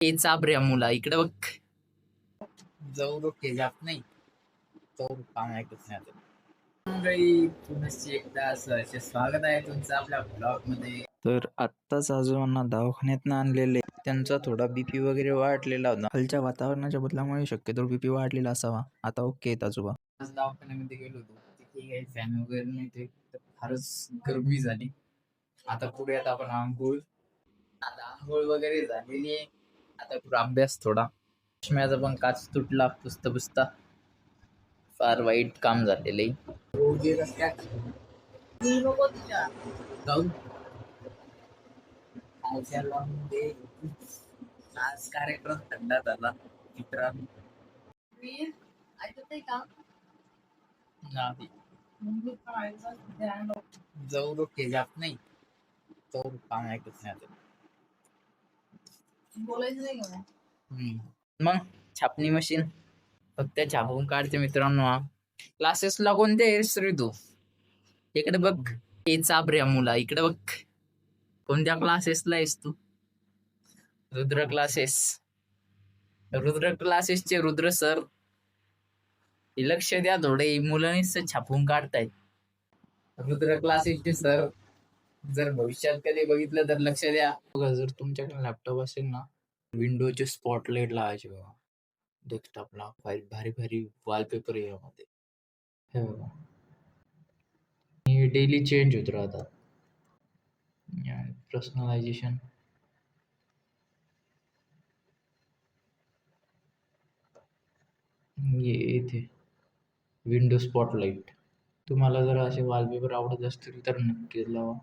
ए चाप रे मुला इकडे बघ. जाऊ रोके जात नाही तो काम ऐकत नाही आता. मंडळी पुनश्च एकदा सहर्ष स्वागत आहे तुमचं आपल्या ब्लॉग मध्ये. तर आत्ताच आजोबांना दवाखान्यात आणलेले. त्यांचा थोडा बीपी वगैरे वाढलेला होता. खालच्या वातावरणाच्या बदलामुळे शक्यतो बीपी वाढलेला असावा. आता ओके आहेत आजोबा. आज दवाखान्यामध्ये गेलो होतो. तिथे काही फॅन वगैरे नाही, ते फारच गरमी झाली. आता पुढे आपण आंघोळ वगैरे झालेली आहे. आता पुढे अभ्यास थोडा. चष्म्याचा पण काच तुटला पुसता पुसता. फार वाईट काम झालेलं आहे. आज कार्यक्रम थंडा झाला मित्रांनो. नाही जाऊ रोके जात नाही तो काम ऐकत नाही आता. बोलायचं नाही का मग छापणी मशीन फक्त छापून काढते मित्रांनो. क्लासेसला कोणते आहेस रे तू? इकडे बघ. ए चाप रे मुला इकडे बघ. कोणत्या क्लासेसला आहेस तू? रुद्र क्लासेस. रुद्र क्लासेसचे रुद्र सर लक्ष द्या थोडे. मुलांनीच छापून काढतायत. रुद्र क्लासेसचे सर जर भविष्यात कधी बघितलं तर लक्ष द्या. बघा जर तुमच्याकडे लॅपटॉप असेल ना, विंडोचे स्पॉटलाइट लावायचे बघा डेस्कटॉपला. भारी भारी वॉलपेपर आहे यामध्ये. हे बघा हे डेली चेंज होत राहतात. पर्सनलायझेशन इथे विंडो स्पॉटलाइट. तुम्हाला जर असे वॉलपेपर आवडत असतील तर नक्की लावा.